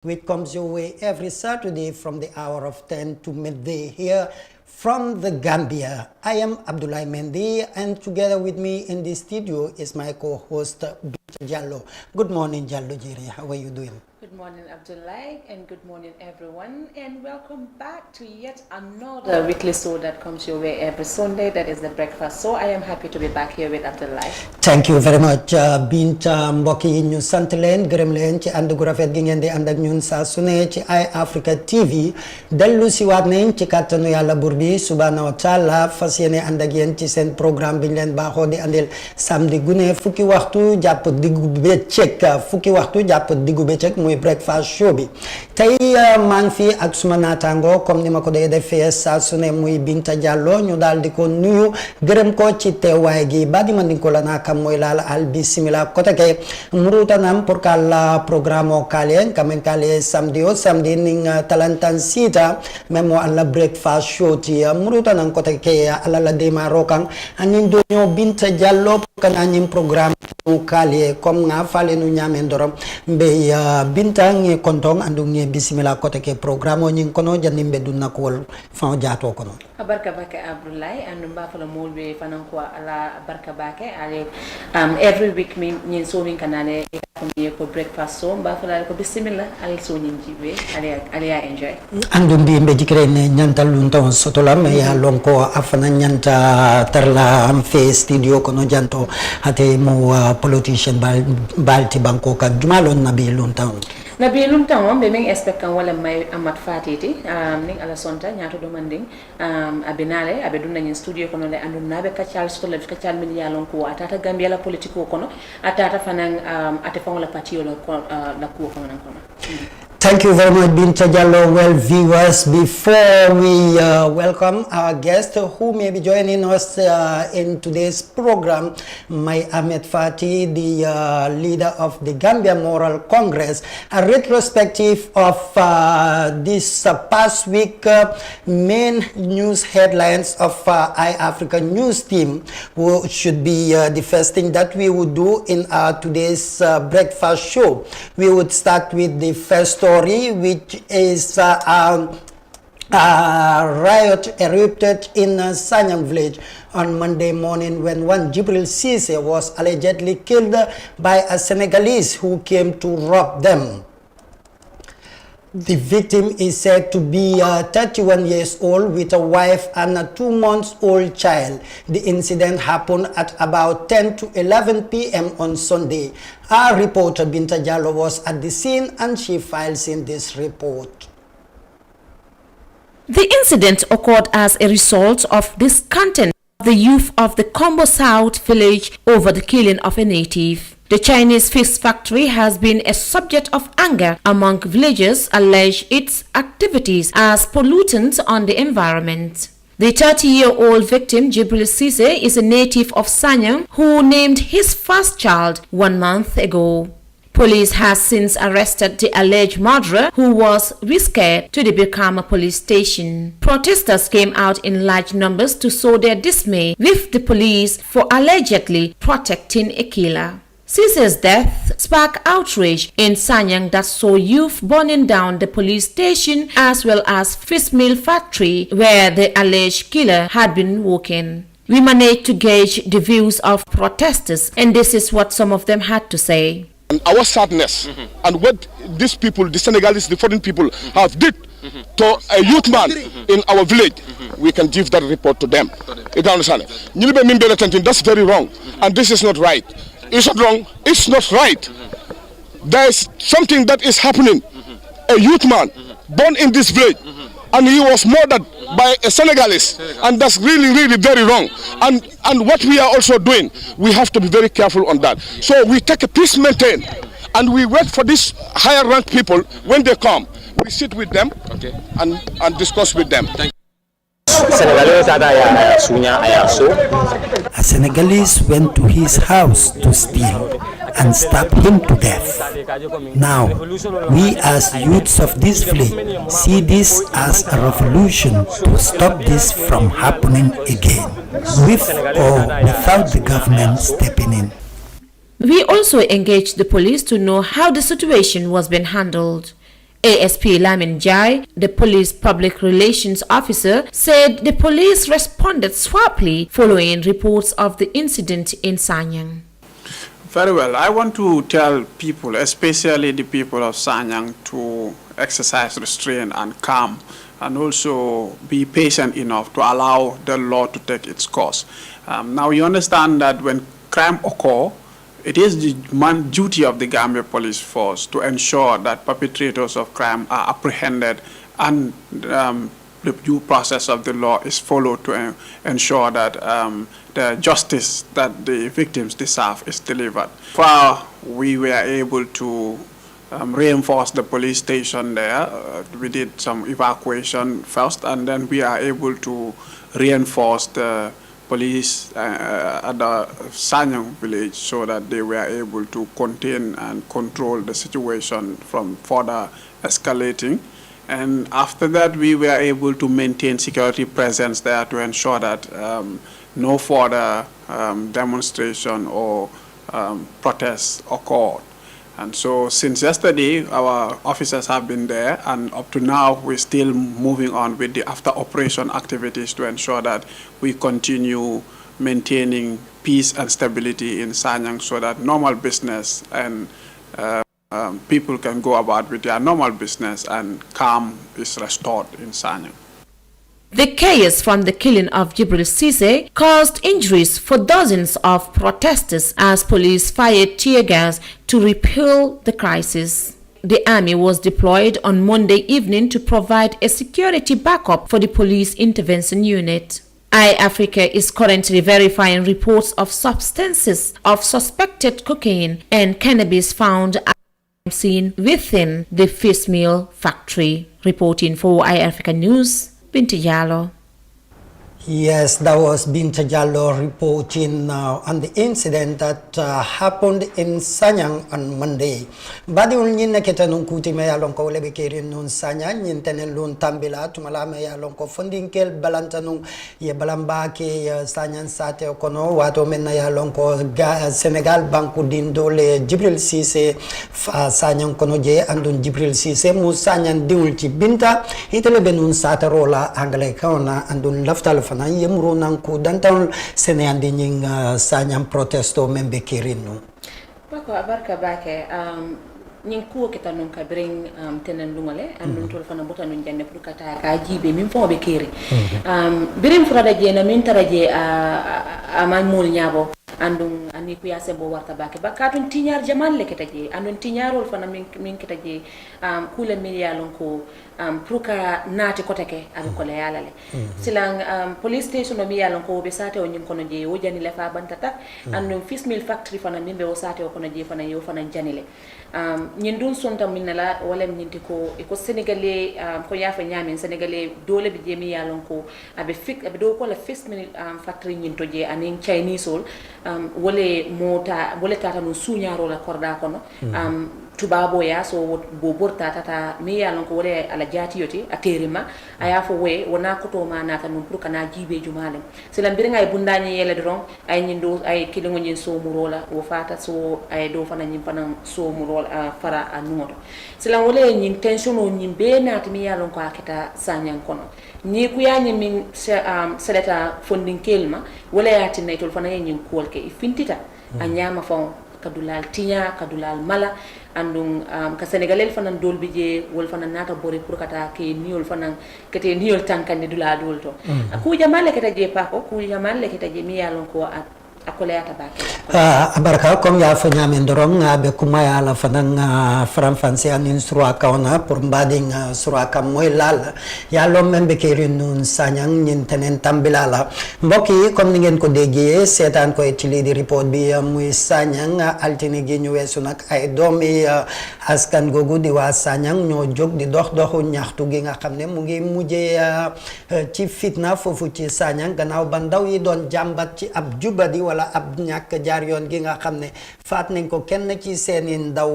which comes your way every Saturday from the hour of 10 to midday here from the Gambia. I am Abdoulaye Mendy, and together with me in the studio is my co-host Binta Jallow. Good morning, Jallow Jiri. How are you doing? Good morning, Abdoulaye, and good morning, everyone, and welcome back to yet another weekly show that comes your way every Sunday. That is the breakfast. So I am happy to be back here with Abdoulaye. Thank you very much, Binta. Mbokk yi ñu sant leen gërëm leen ci ànd gu rafet gi ngeen di ànd ak ñun saa su ne ci Eye Africa TV dellu si waat nañ ci kàttanu yàlla buur bi subhanahu wa taala fas yéene ànd ak yéen ci seen programme bi ñu leen baaxoo di andil samedi gune fukki waxtu jàpp diggu bëccëg muy breakfast show bi tey maa ngi fi ak suma naataango comme ni ma ko dee defee saa su ne muy Binta Jallow ñu daal di ko nuyu gërëm ko ci teewaay gi badi mandinko la nakam moy lala al bismillah kotake murutanam pour kala programo kalien kamen kale samedi ning talantan sita memo alla breakfast show ti murutanam kotake ala la demaro kan anin do ñoo Binta Jallow kan anin programme kale comme nga fale nu ñamen dorom be Binta ngi kontong andu ngi bismillah kotake programo ñing kono janimbe dunna ko fa jaato kono barka bake Abdoulaye and mbafala molbe fanan ko ala barka bake ale every week min nyin so min kanane ko breakfast so mbafala ko bismillah al so nyin jibe ale enjoy andu mbe jikre ne nyantal lunta sotola me ya lonko afana nyanta tarla am fe studio kono janto ate mo politician balti banko ka jumalon nabi lunta Nabilum tawon be men expect kan wala may amat fatiti ning ala sonta nyaato do manding abinale abedunna nyin studio kono le andum nabe ka Charles to le ka chal min yalon ko atata Gambia la politiko kono atata fanan ate fon la patio la ko kono kono. Thank you very much, Binta Jallow. Well, viewers, before we welcome our guest who may be joining us in today's program, my Ahmed Fati, the leader of the Gambia Moral Congress, a retrospective of this past week main news headlines of Eye Africa news team, who should be the first thing that we would do in today's breakfast show. We would start with the first story, which is a riot erupted in Sanyang village on Monday morning when one Jibril Cisse was allegedly killed by a Senegalese who came to rob them. The victim is said to be 31 years old with a wife and a 2-month-old child. The incident happened at about 10 to 11 p.m. on Sunday. Our reporter Binta Jallow was at the scene and she files in this report. The incident occurred as a result of discontent of the youth of the Combo South village over the killing of a native. The Chinese fish factory has been a subject of anger among villagers alleged its activities as pollutants on the environment. The 30-year-old victim, Jibril Cisse, is a native of Sanyang who named his first child 1 month ago. Police has since arrested the alleged murderer who was whisked to the Birkama police station. Protesters came out in large numbers to show their dismay with the police for allegedly protecting a killer. Cisse's death sparked outrage in Sanyang that saw youth burning down the police station as well as fish mill factory where the alleged killer had been working. We managed to gauge the views of protesters, and this is what some of them had to say. And our sadness and what these people, the Senegalese, the foreign people have did to a youth man in our village, we can give that report to them. You can understand? That's very wrong, and this is not right. It's not wrong, it's not right. There is something that is happening. A youth man born in this village, and he was murdered by a Senegalese, and that's really, really very wrong. And what we are also doing, we have to be very careful on that. So we take a peace maintain, and we wait for these higher ranked people. When they come, we sit with them and discuss with them. A Senegalese went to his house to steal and stab him to death. Now, we as youths of this village see this as a revolution to stop this from happening again, with or without the government stepping in. We also engaged the police to know how the situation was being handled. ASP Lamin Jai, the police public relations officer, said the police responded swiftly following reports of the incident in Sanyang. Very well. I want to tell people, especially the people of Sanyang, to exercise restraint and calm, and also be patient enough to allow the law to take its course. Now, you understand that when crime occurs, it is the duty of the Gambia Police Force to ensure that perpetrators of crime are apprehended and the due process of the law is followed to ensure that the justice that the victims deserve is delivered. We were able to reinforce the police station there. We did some evacuation first, and then we are able to reinforce the police at the Sanyang village so that they were able to contain and control the situation from further escalating. And after that, we were able to maintain security presence there to ensure that no further demonstration or protests occurred. And so since yesterday, our officers have been there, and up to now, we're still moving on with the after-operation activities to ensure that we continue maintaining peace and stability in Sanyang so that normal business and people can go about with their normal business and calm is restored in Sanyang. The chaos from the killing of Jibril Cisse caused injuries for dozens of protesters as police fired tear gas to repel the crisis. The army was deployed on Monday evening to provide a security backup for the police intervention unit. iAfrica is currently verifying reports of substances of suspected cocaine and cannabis found at the scene within the fish meal factory. Reporting for iAfrica News, Binti Jallow. Yes, that was Binta Jallow reporting on the incident that happened in Sanyang on Monday. Badi ulnyin na kita nung kuti me yalong ko lebe kirin nun Sanyang yin tenen lun tambila tumala me yalong ko funding kel balanta nung ye balamba ke Sanyang sate kono wato men na yalong ko Senegal banku dindo le Jibril Cisse fa Sanyang kono je andun Jibril Cisse mu Sanyang diul ci Binta itele benun sate rola angle kauna andun laftal fana yemro nan ko dantan seneyandi nying Sanyang protesto membe kirinu bako abarka bake ñing ko kita non ka bring tenen lungale andun tol fana bota non janne pour kata ka jibe min fo be kiri birim frada je na min taraje a man mul nyabo andun ani ku yase bo warta bake bakatun tinyar jamal le kita je andun tinyarol fana min kita je kula miliyalon ko pour ka naati koteke abi ko le yalale silang police station no miliyalon ko be sate o ñing kono je o jani le fa bantata andun fish meal factory fana min be o sate o kono je fana yo fana janile ñin dun sonta minala wala ñinti ko e ko sénégalais ko yafa ñamen sénégalais dole bi jemi yalon ko abe do ko la fish meal factory ñinto je anin chinese sol wala mota wala tata no suñaro la korda kono tubabo ya so bo borta tata mi yalon ko wala ala jati yoti aterima aya fo we wona ko to manata non pour kana jibe jumalem sila mbir ngay bundani yele dron ay ñindo ay kilingo ñin so murola wo fata so ay do fana ñim fana so murola fara anuto sila wala ñin tension o ñim be nata mi yalon ko akita Sanyang kono ni ku ya ñim min seleta funding kelma wala ya tinay tol fana ñin kolke ifintita anyama fon kadulal tinya kadulal mala andung ka senegalel fanan dolbi je wol fanan nata bori pour kata ke niol fanan kete niol tankande dula dolto ku jamale kete je pako ku jamale kete je mi yalon ko akole ata bake abarka comme ya fa nyamen dorom be kuma ya la fanan fran fansi anin surwa kauna pour mbading surwa kam moy lal ya lo membe kerin nun Sanyang ñin tenen tambilala mbokki comme ni ngeen ko déggé sétane ko ci di report bi muy Sanyang altine gi ñu wessu nak ay doomi askan gogu di wa Sanyang ñoo jog di dox doxu ñaxtu gi nga xamne mu ngi mujjé ci fitna fofu ci Sanyang gannaaw ba ndaw yi doon jambat ci ab jubadi wala ab ñàkk jaar yoon gi nga xam ne faat nañ ko kenn ci seeni ndaw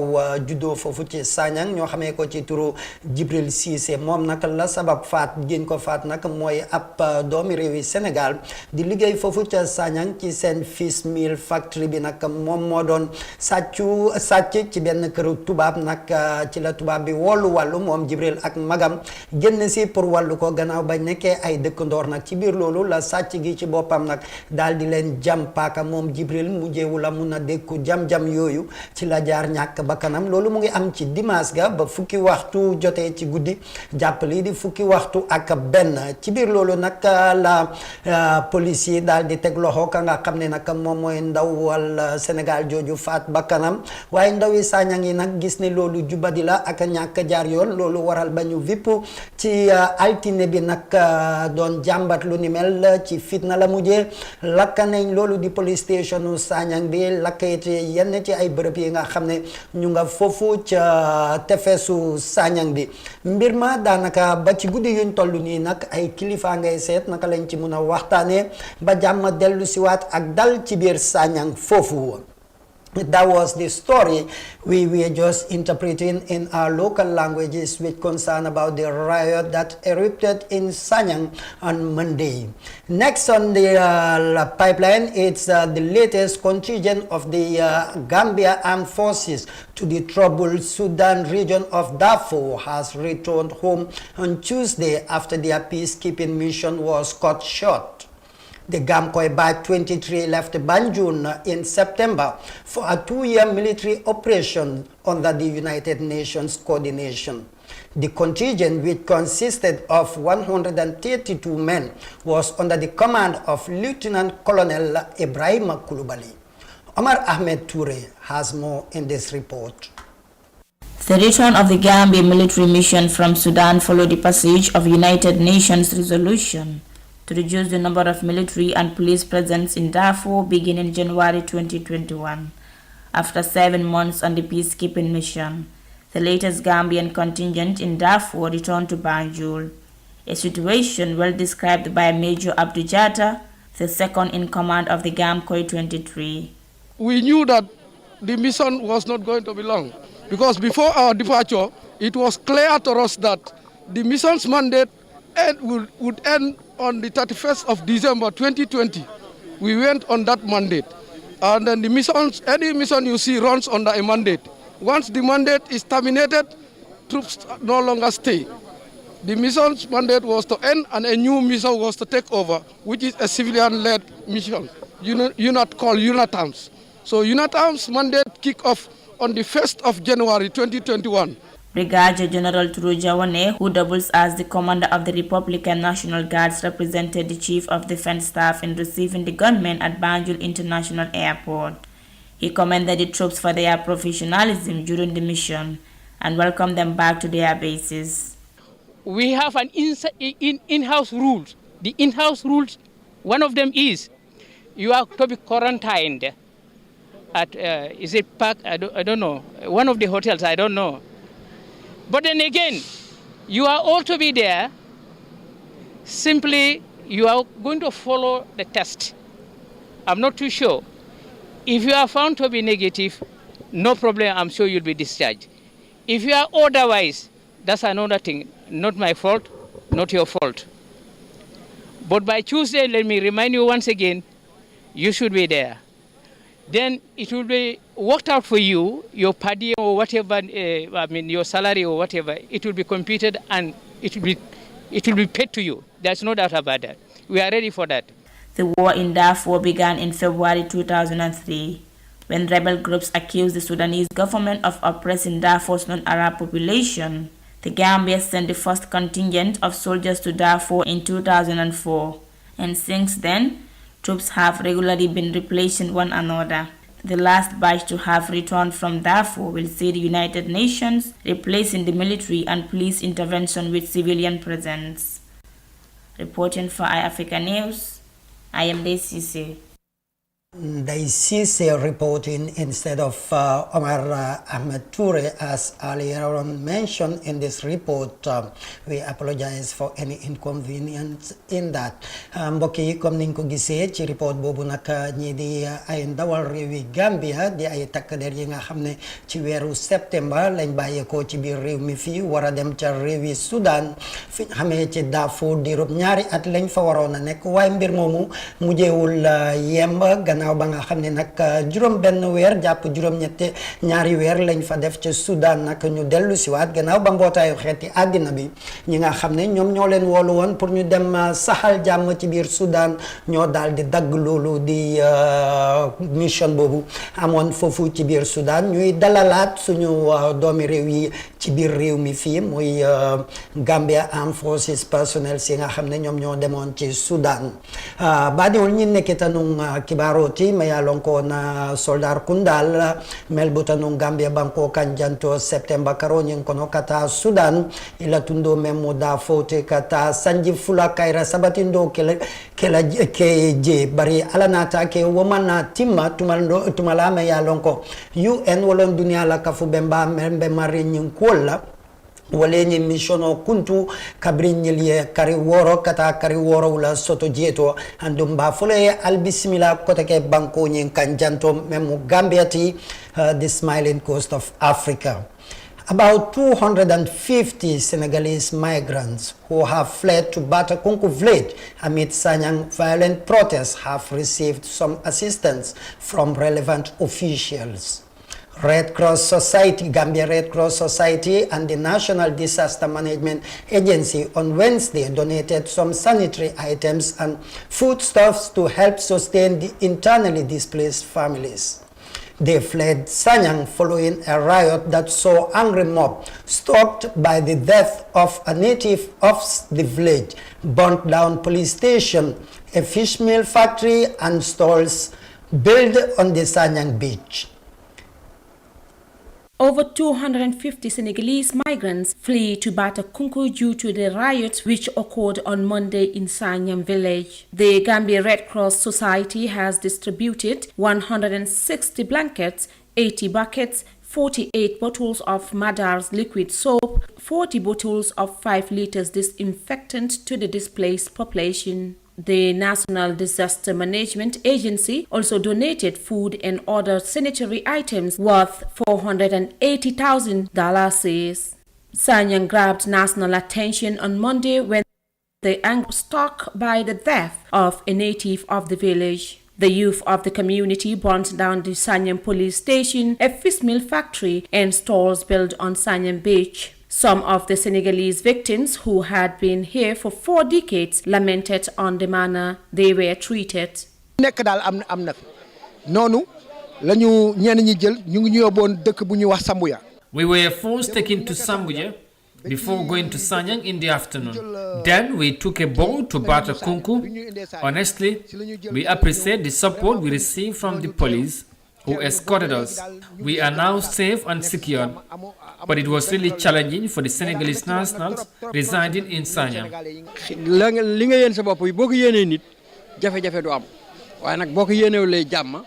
juddoo foofu ci Sanyang ñoo xamee ko ci turu Jibril Cissé moom nag la sabab faat giñ ko faat nag mooy ab doomi réewi Sénégal di liggéey foofu ca Sanyang ci seen fish meal factory bi nag moom moo doon sàcc ci benn këru tubaab nag ci la tubaab bi woolu wàllu moom Jibril ak magam génn si pour wàllu ko gannaaw bañ nekkee ay dëkkandoor nag ci biir loolu la sàcc gi ci boppam nag daal di leen jam paaka moom Jibril mujjeewu la mun a dékku jam-jam yooyu ci la jaar ñàkk ba kanam loolu mu ngi am ci dimanche ga ba fukki waxtu jotee ci guddi jàpp lii di fukki waxtu ak benn ci biir loolu nag la police yi daal di teg loxo ka nga xam ne nag moom mooy ndawal Sénégal jooju faat ba kanam waaye ndawi Sanyang yi nag gis ne loolu jubadi la ak ñàkk jaar yoon loolu waral ba ñu vipp ci altine bi nag doon jàmbat lu ni mel ci fitna la mujjee lakk nañ loolu di police station Sanyang bi lakk it yenn ci ay bërëb yi nga xam ne ñu nga foofu ca tefesu Sanyang bi mbir ma daanaka ba ci guddi yuñ toll nii nag ay kilifa ngay seet naka lañ ci mun a waxtaanee ba jàmm dellu siwaat ak dal ci biir Sanyang foofu. That was the story we were just interpreting in our local languages with concern about the riot that erupted in Sanyang on Monday. Next on the pipeline, it's the latest contingent of the Gambia Armed Forces to the troubled Sudan region of Darfur has returned home on Tuesday after their peacekeeping mission was cut short. The Gamkoi Batch 23 left Banjul in September for a 2-year military operation under the United Nations coordination. The contingent, which consisted of 132 men, was under the command of Lieutenant Colonel Ibrahim Kulubali. Omar Ahmed Toure has more in this report. The return of the Gambia military mission from Sudan followed the passage of United Nations resolution to reduce the number of military and police presence in Darfur beginning January 2021. After 7 months on the peacekeeping mission, the latest Gambian contingent in Darfur returned to Banjul, a situation well described by Major Abdou Jatta, the second in command of the Gamkoi 23. We knew that the mission was not going to be long because before our departure, it was clear to us that the mission's mandate would end on the 31st of December 2020. We went on that mandate. And then the missions, any mission you see runs under a mandate. Once the mandate is terminated, troops no longer stay. The mission's mandate was to end and a new mission was to take over, which is a civilian-led mission, unit called UNATAMS. So UNATAMS mandate kick off on the 1st of January 2021. Brigadier General Turu Jawane, who doubles as the commander of the Republican National Guards, represented the Chief of Defense Staff in receiving the gunmen at Banjul International Airport. He commended the troops for their professionalism during the mission and welcomed them back to their bases. We have an in-house rules. The in-house rules, one of them is you are to be quarantined at, is it Park? I don't know. One of the hotels, I don't know. But then again, you are all to be there. Simply, you are going to follow the test. I'm not too sure. If you are found to be negative, no problem, I'm sure you'll be discharged. If you are otherwise, that's another thing. Not my fault, not your fault. But by Tuesday, let me remind you once again, you should be there. Then it will be worked out for you, your per diem or whatever, your salary or whatever, it will be computed and it will be paid to you. There's no doubt about that. We are ready for that. The war in Darfur began in February 2003, when rebel groups accused the Sudanese government of oppressing Darfur's non-Arab population. The Gambia sent the first contingent of soldiers to Darfur in 2004, and since then, troops have regularly been replacing one another. The last batch to have returned from Darfur will see the United Nations replacing the military and police intervention with civilian presence. Reporting for iAfrica News, I am Desise. They cease reporting instead of Omar Ahmed Toure, as earlier on mentioned in this report. We apologize for any inconvenience in that. Mbokk yi comme niñ ko gisee ci report boobu nag ñi di ay ndawal réewi Gambia di ay takk der yi nga xam ne ci weeru septembre lañ bàyyeekoo ci biir réew mi fii war a dem ca réewi Sudan fi ñu xamee ci Darfour diirub ñaari at lañ fa waroon a nekk waaye mbir moomu mujjeewul yemb gannaaw ba nga xam ne nag juróom benn weer jàpp juróom ñaari weer lañ fa def ci Sudan nag ñu dellu siwaat gannaaw ba mbootaayu xeeti àddina bi ñi nga xam ne ñoom ñoo leen woolu woon pour ñu dem saxal jàmm ci biir Sudan ñoo daal di dagg loolu di mission boobu amoon foofu ci biir Sudan ñuy dalalaat suñu doomi réew yi ci biir réew mi fii muy Gambia Armed Forces personnel si nga xam ne ñoom ñoo demoon ci Sudan baadiwul ñi nekkitanung kibaroti mayalonko na soldar kundal melbutanung Gambia banko kanjanto September karonyin kono kata Sudan ila tundo memo da fote kata sanji fula kaira sabatindo kela je bari alanata ke womana timma tumala mayalonko UN wolon dunia la kafu bemba membe mari nyinkola walenye missiono kuntu kabrinyelie kari woro kata kari woro wala soto jeto andumba fule albismila kotake banko nyen kanjanto memu Gambiati the smiling coast of Africa. About 250 Senegalese migrants who have fled to Batakunku village amid Sanyang violent protests have received some assistance from relevant officials. Red Cross Society, Gambia Red Cross Society and the National Disaster Management Agency on Wednesday donated some sanitary items and foodstuffs to help sustain the internally displaced families. They fled Sanyang following a riot that saw angry mob stoked by the death of a native of the village, burnt down police station, a fish meal factory and stalls built on the Sanyang beach. Over 250 Senegalese migrants flee to Batakunku due to the riots which occurred on Monday in Sanyang village. The Gambia Red Cross Society has distributed 160 blankets, 80 buckets, 48 bottles of Madar's liquid soap, 40 bottles of 5 liters disinfectant to the displaced population. The National Disaster Management Agency also donated food and other sanitary items worth $480,000. Sanyang grabbed national attention on Monday when the anger was struck by the death of a native of the village. The youth of the community burnt down the Sanyang police station, a fish meal factory, and stalls built on Sanyang beach. Some of the Senegalese victims who had been here for 4 decades lamented on the manner they were treated. Nekk daal am na fi noonu lañu ñenn ñi jël ñu ngi ñu yóbboon dëkk bu ñu wax Sambuya. We were first taken to Sambuya before going to Sanyang in the afternoon. Then we took a boat to Batakunku. Honestly, we appreciate the support we received from the police who escorted us. We are now safe and secure, but it was really challenging for the Senegalese nationals residing in Sanyang. Li nga yéen sa bopp boo ko yéenee nit jafe-jafe du am waaye nag boo ko yéenewulee jàmm.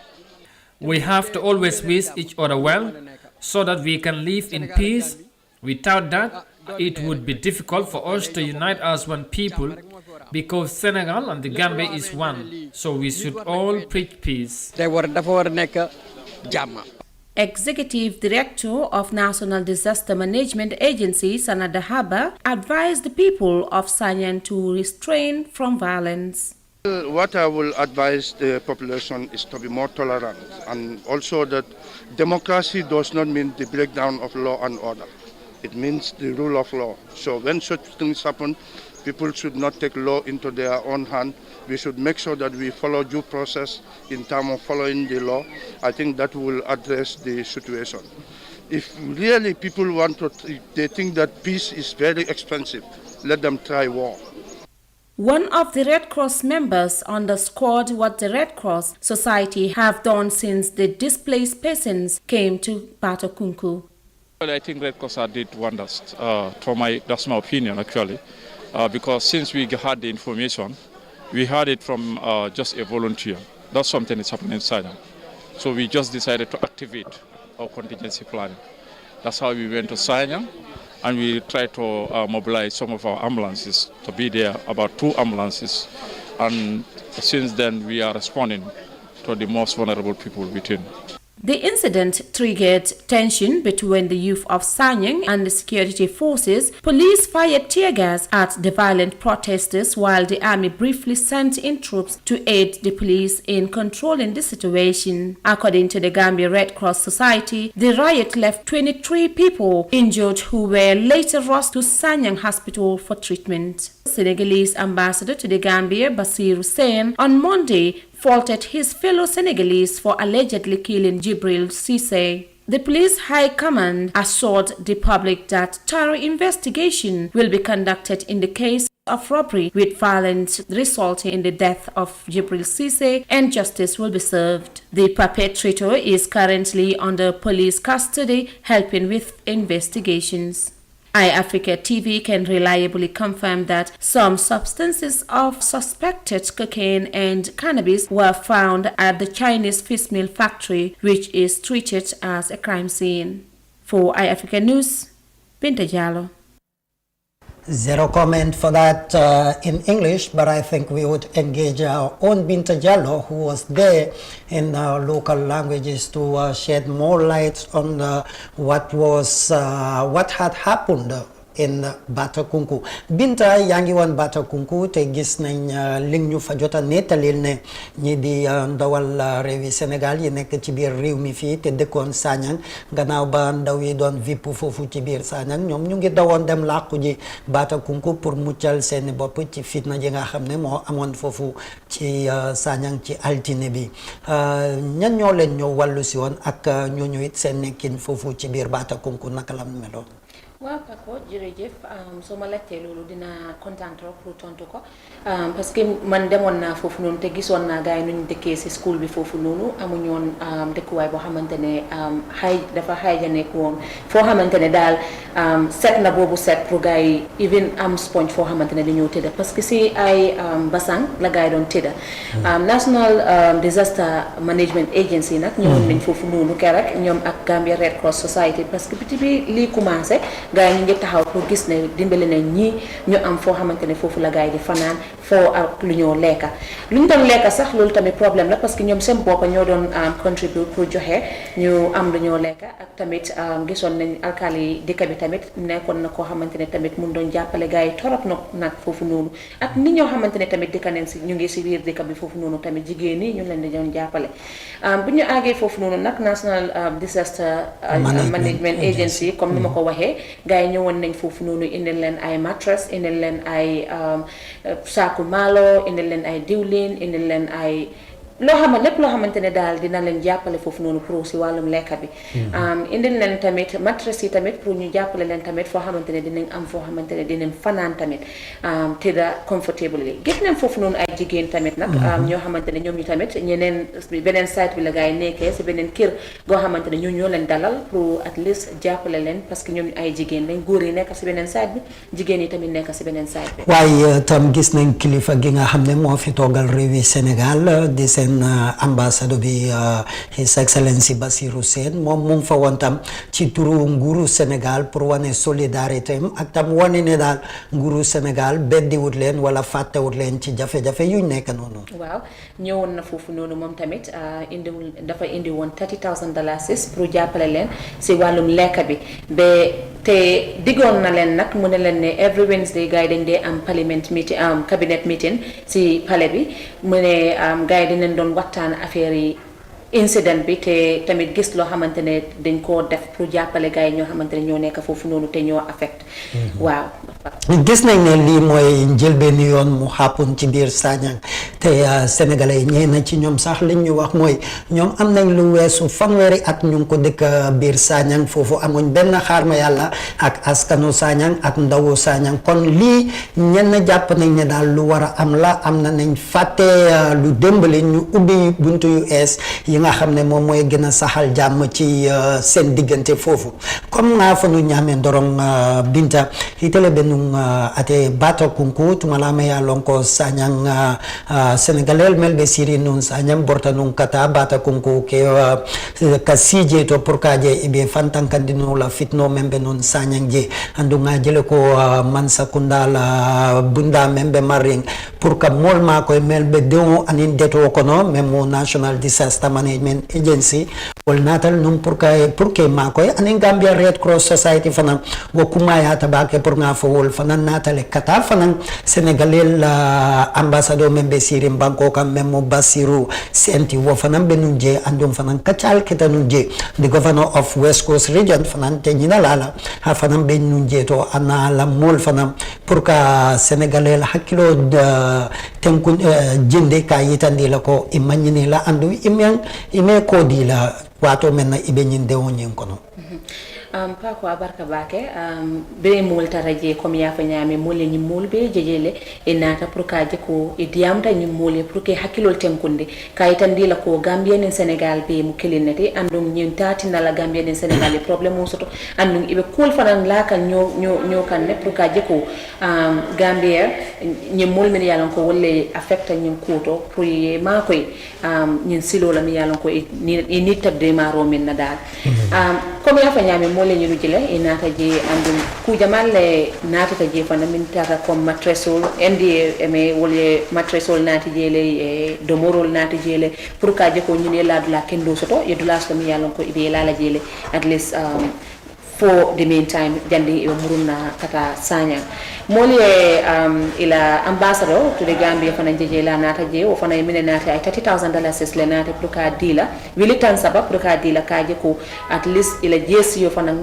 We have to always wish each other well so that we can live in peace. Without that, it would be difficult for us to unite as one people, because Senegal and the Gambia is one, so we should all preach peace. Executive Director of National Disaster Management Agency, Sanada Haba, advised the people of Sanyang to restrain from violence. What I will advise the population is to be more tolerant, and also that democracy does not mean the breakdown of law and order. It means the rule of law. So when such things happen, people should not take law into their own hand. We should make sure that we follow due process in terms of following the law. I think that will address the situation. If really people they think that peace is very expensive, let them try war. One of the Red Cross members underscored what the Red Cross Society have done since the displaced persons came to Batakunku. Well, I think Red Cross did wonders. That's my opinion, actually, because since we had the information, we had it from just a volunteer. that something is happening in Sanyang. So we just decided to activate our contingency planning. That's how we went to Sanyang, and we tried to mobilize some of our ambulances to be there, about 2 ambulances. And since then, we are responding to the most vulnerable people within. The incident triggered tension between the youth of Sanyang and the security forces. Police fired tear gas at the violent protesters while the army briefly sent in troops to aid the police in controlling the situation. According to the Gambia Red Cross Society, the riot left 23 people injured who were later rushed to Sanyang Hospital for treatment. Senegalese ambassador to the Gambia, Basiru Sen, on Monday faulted his fellow Senegalese for allegedly killing Jibril Cissé. The police high command assured the public that thorough investigation will be conducted in the case of robbery with violence resulting in the death of Jibril Cissé, and justice will be served. The perpetrator is currently under police custody, helping with investigations. iAfrica TV can reliably confirm that some substances of suspected cocaine and cannabis were found at the Chinese fish meal factory, which is treated as a crime scene. For iAfrica News, Binta Jallow. Zero comment for that in English, but I think we would engage our own Binta Jallow, who was there in local languages, to shed more light on what had happened in Batakunku. Binta yaa ngi woon Batakunku te gis nañ li ñu fa jota nettalil ne ñi di ndawal réewi Sénégal yi nekk ci biir réew mi fii te dëkkoon Sanyang gannaaw ba ndaw yi doon vipp foofu ci biir Sanyang ñoom ñu ngi dawoon dem làqu ji Batakunku pour muccal seeni bopp ci fitna ji nga xam ne moo amoon foofu ci Sanyang ci altine bi. ñan ñoo leen ñëw wàllu si woon ak ñooñu it seen nekkin foofu ci biir Batakunku naka la meloon. waaw Paco jërëjëf soo ma laajtee loolu dina kontaan trop pour tontu ko parce que man demoon naa foofu noonu te gisoon naa gars yi nu ñu dëkkee si school bi foofu noonu amuñu woon dëkkuwaay boo xamante ne dafa hygiénique woon foo xamante ne daal set na boobu set pour gars yi even am sponge foo xamante ne dañoo tëdda parce que si ay basang la gars yi doon tëdda. National Disaster Management Agency nag ñëwoon nañ foofu noonu keroog ñoom ak Gambia Red Cross Society parce que biti bi lii commencé. gaay ñu ngi taxaw pour gis ne dimbali nañ ñi ñu am foo xamante ne foofu la gaay di fanaan foo ak lu ñoo lekka lu ñu doon lekka sax loolu tamit problème la parce que ñoom seen bopp ñoo doon contribute pour joxe ñu am lu ñoo lekka ak tamit gisoon nañ alkaali dëkk bi tamit nekkoon na koo xamante ne tamit mun doon jàppale gaay yi torop nag foofu noonu ak nit ñoo xamante ne tamit dëkk nañ si ñu ngi si biir dëkk bi foofu noonu tamit jigéen ñi ñu leen di doon jàppale bu ñu àggee foofu noonu nag National Disaster Management Agency comme ni ma ko waxee gaay ñëwoon nañ foofu noonu indil leen ay mattress indil leen ay saaku maalo indil leen ay diwlin indil leen ay loo xamante lépp loo xamante ne daal dina leen jàppale foofu noonu pour si wàllum lekka bi indil leen tamit mattress yi tamit pour ñu jàppale leen tamit foo xamante ne dinañ am foo xamante ne dinañ fanaan tamit tëdda comfortable yi gis nañ foofu noonu ay jigéen tamit nag ñoo xamante ne ñoom ñu tamit ñeneen beneen site bi la gaa yi nekkee si beneen kër goo xamante ne ñoo leen dalal pour at least jàppale leen parce que ñoom ay jigéen lañ góor yi nekk si beneen site bi jigéen yi tamit nekk si beneen site bi waaye tam gis nañ kilifa gi nga xam ne moo fi toogal réewi Sénégal di seen ambassadeur bi His Excellency Basiru Sen moom mu ngi fa woon tam ci turu nguuru Sénégal pour wane solidarité am ak tam wane ne daal nguuru Sénégal beddiwut leen wala fàttewut leen ci jafe-jafe yu nekk noonu. waaw ñëwoon na foofu noonu moom tamit dafa indi woon $30,000 pour jàppale leen si wàllum lekk bi ba te diggoon na leen nag mu ne leen ne every Wednesday gars yi dañ dee am parliament meeting cabinet meeting si palais bi mu ne gars yi dinañ doon waxtaan affaire yi incident bi te tamit gis loo xamante ne dañ koo def pour jàppale gars yi ñoo xamante ne ñoo nekk foofu noonu te ñoo affect waaw gis nañ ne lii mooy njëlbeen yoon mu xàppun ci biir Sanyang te sénégalais yi ñeena ci ñoom sax liñ ñu wax mooy ñoom am nañ lu weesu fanweeri at ñu ngi ko dëkk biir Sanyang foofu amuñ benn xaarma yàlla ak askanu Sanyang ak ndawu Sanyang kon lii ñenn jàpp nañ ne daal lu war a am la am na nañ fàtte lu démbali ñu ubbi buntu yu ees yi nga xam ne moom mooy gën a saxal jàmm ci seen diggante foofu comme nga fa nu ñaamee ndorong Binta itele ben nung ate bata kunku tumalama ya lonko sanyang Senegalel melbe siri nun sanyang borta nung kata bata kunku ke kasije to purkaje ibe fantan kandino la fitno membe nun sanyang je andunga jele ko mansa kundala bunda membe maring purka molma ko melbe dewo anin deto kono memo National Disaster Management Agency wal natal num purke ma ko anin Gambia Red Cross Society fana wo kumaya tabake pour nga fo wol fana natale kata fana Senegalel ambassadeur membe sirim banko kam memo Basiru senti wo fana benunje andum fana kacal ketanunje the governor of West Coast region fana tenyina lala ha fana benunje to ana la mol fana pour ka Senegalel hakilo tenkun jinde ka yitandi la ko imanyini la andu ime ko di la wato menna ibe nyinde wonyen kono Pako abarka bake be mol taraje comme ya fa nyame mole ni molbe jejele e nata pour ka je ko e diamta ni mole pour que hakilol tenkunde kayitandi la ko Gambia ni Senegal be mu kelinete andum nyin tati na la Gambia ni Senegal problème mo soto andum ibe kol fanan la kan ño kan ne pour ka je ko Gambia ni mol men yalan ko wolle affecta nyin kuto pour ye ma koy nyin silo la mi yalan ko ni tabde maro min na dal comme ya fa nyame mole ñu jile e nata je andum ku jamal le nata ta je fana min tata comme matresol NDMA wole matresol nata je le e domorol nata je le pour ka je ko ñu ne la dula kendo soto e dula so mi yalon ko ibe la je le at least for the meantime jandi e muruna kata sanya moli ila ambassador to the Gambia fana jeje la nata je o fana mine nata ay $30,000 le nata pour ka dila wilitan sabab pour ka dila ka je ko at least ila jesi yo fana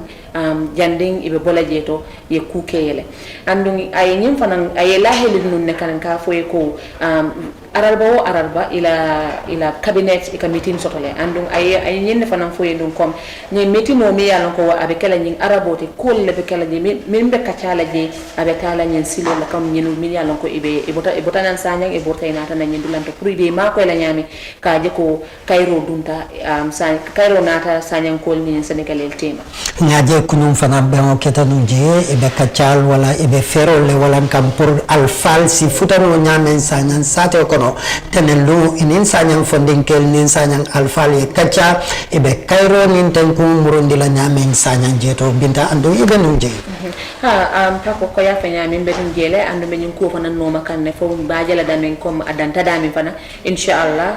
janding ibe bola jeto ye kukeyele andung ay nyim fana ay la heli nun ne kan ka foye ko ararba ila cabinet e ka meeting sotole andung ay nyen fana foye dum kom ni meeting no mi yalon ko abe kala nyin arabote kol le be kala je min be kacala je abe tala nyen silo la kam nyen mi yalon ko ibe bota nan sanyang e borta ina tan nyen dulanto pour ibe ma ko la nyami ka je ko kayro dunta kayro nata sanyang kol ni Senegalel tema nyaje kunum fana be o ketanu je ibe kacal wala ibe ferol le wala kam pour alfal si futano nyamen sanyan sate kono tenelu inin sanyang funding kel nin sanyang alfal e kacha ibe kayro nin tanku murundi la nyamen sanyang jeto binta andu ibe nunje pako ko ya fanya min betin jele andu men ko fana no makanne fo baajala damen comme adanta damin fana inshallah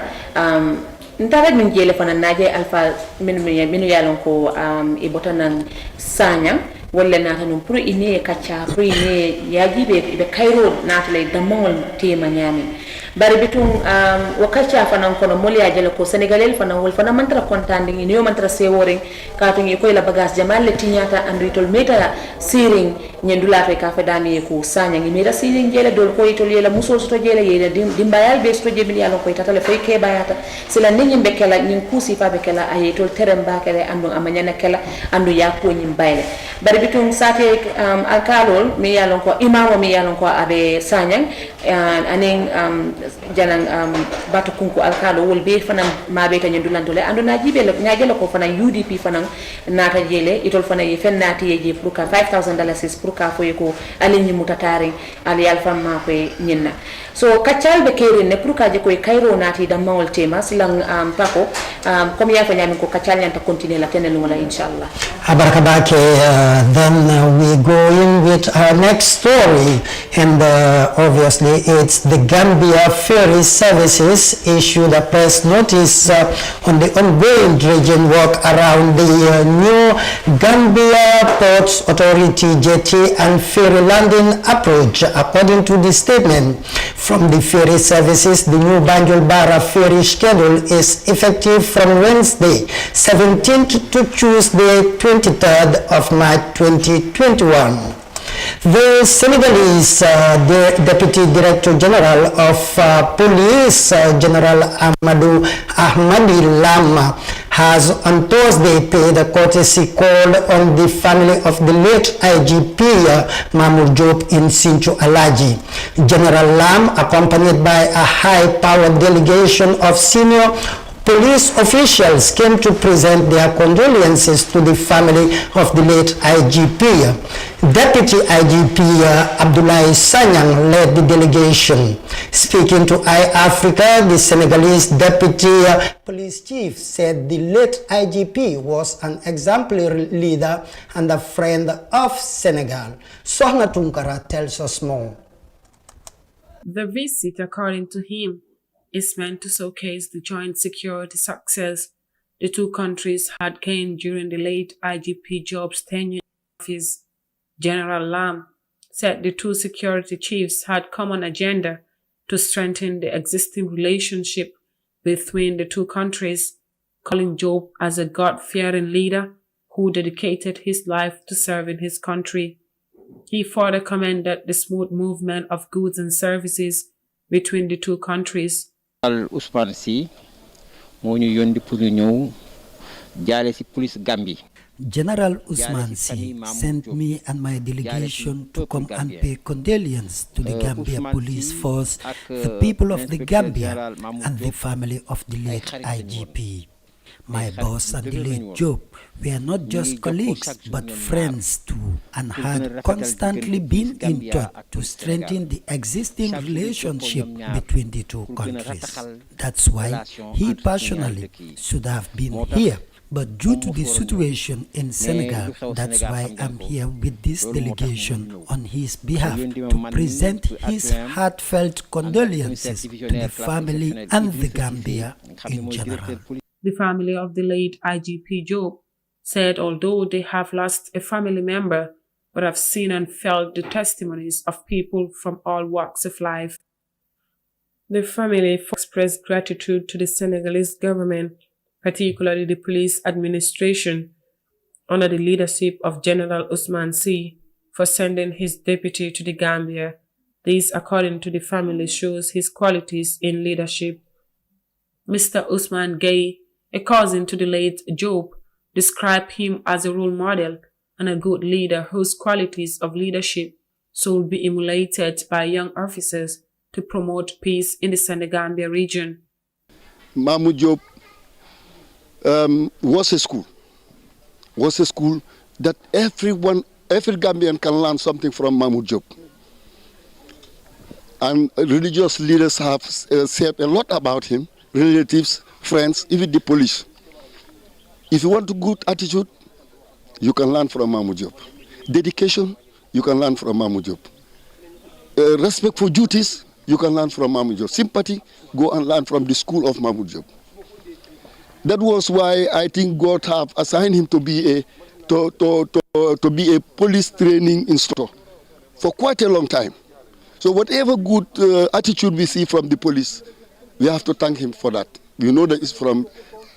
ntare min jele fana naje alfa minu yalon ko e botanan sanya wala nata non pour ine kacha pour ine yajibe be kayro nata lay damol tema nyami bari bitum wakacha fana kono moli ajele ko Senegalel fana wol fana mantra kontande ni yo mantra sewore ka to ngi koy la bagage jamal le tinyata andu tol meta siring nyendula fe ka fe dami ko sanya ngi meta siring jele dol ko itol yela musol to jele yela dimbayal be sto jebil yalo ko tatale fay ke bayata sila ninyi bekela nyin kusi fa bekela ayetol teremba kele andu amanyana kala andu ya ko nyim bayle bari bitum sate alkalol mi yalon ko imamo mi yalon ko abe sanyang anen janan batu kunku alkalo wol be fanan mabe tan ndulantole ando na jibe la nyajela ko fanan UDP fanan nata jele itol fanan ye fennati ye pour ka $5,000 pour ka foye ko alinyi mutatari ali alfa ma ko nyinna so kaccal be kere ne pour ka je ko kayro nati da mawol tema silang pako comme ya fanya ko kaccal nyanta continuer la tenelu wala inshallah abaraka bake then we go in with our next story and obviously it's the Gambia Ferry Services issued a press notice on the ongoing dredging work around the new Gambia Ports Authority jetty and ferry landing approach. According to the statement from the Ferry Services, the new Banjul Bara ferry schedule is effective from Wednesday 17th to Tuesday 23rd of March 2021. The Senegalese Deputy Director General of Police, General Amadou Ahmadi Lam, has on Thursday paid a courtesy call on the family of the late IGP Mahmoud Job in Sinchu Alaji. General Lam, accompanied by a high-powered delegation of senior Police officials came to present their condolences to the family of the late IGP. Deputy IGP Abdoulaye Sanyang led the delegation. Speaking to iAfrica, the Senegalese deputy police chief said the late IGP was an exemplary leader and a friend of Senegal. Sohna Tunkara tells us more. The visit, according to him, is meant to showcase the joint security success the two countries had gained during the late IGP Job's tenure in office. General Lam said the two security chiefs had common agenda to strengthen the existing relationship between the two countries, calling Job as a God-fearing leader who dedicated his life to serving his country. He further commended the smooth movement of goods and services between the two countries. Ousmane Sy moo ñu yónni pour ñu ñëw jaale ci police Gambie. General Ousmane Sy sent me and my delegation to come and pay condolences to the Gambia Police Force, the people of the Gambia, and the family of the late IGP. My boss and the late Job were not just colleagues but friends too, and had constantly been in touch to strengthen the existing relationship between the two countries. That's why he personally should have been here. But due to the situation in Senegal, that's why I'm here with this delegation on his behalf to present his heartfelt condolences to the family and the Gambia in general. The family of the late IGP Job said although they have lost a family member, but have seen and felt the testimonies of people from all walks of life. The family expressed gratitude to the Senegalese government, particularly the police administration, under the leadership of General Ousmane Sy, for sending his deputy to the Gambia. This, according to the family, shows his qualities in leadership. Mr. Ousmane Gueye, a cousin to the late Job, described him as a role model and a good leader whose qualities of leadership should be emulated by young officers to promote peace in the Senegambia region. Mamou Job was a school that every Gambian can learn something from Mamou Job. And religious leaders have said a lot about him, relatives, friends, even the police. If you want a good attitude, you can learn from Mamou Job. Dedication, you can learn from Mamou Job. Respect for duties, you can learn from Mamou Job. Sympathy, go and learn from the school of Mamou Job. That was why I think God have assigned him to be a police training instructor for quite a long time. So whatever good attitude we see from the police, we have to thank him for that. We know that it's from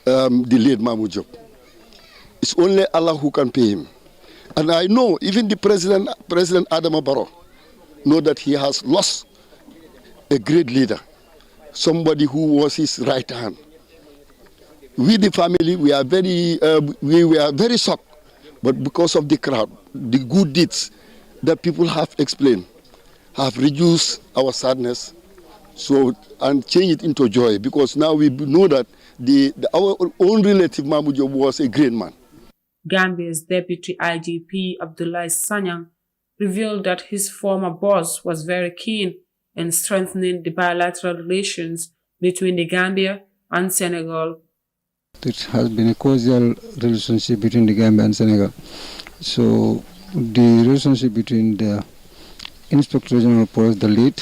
the late Mamou Job. It's only Allah who can pay him. And I know even the President Adama Barrow know that he has lost a great leader, somebody who was his right hand. We, the family, we were very shocked, but because of the crowd, the good deeds that people have explained have reduced our sadness, and change it into joy, because now we know that our own relative Mamou Job was a great man. Gambia's Deputy IGP Abdoulaye Sanyang revealed that his former boss was very keen in strengthening the bilateral relations between the Gambia and Senegal. It has been a cordial relationship between the Gambia and Senegal. So the relationship between the Inspector General of Police, the lead,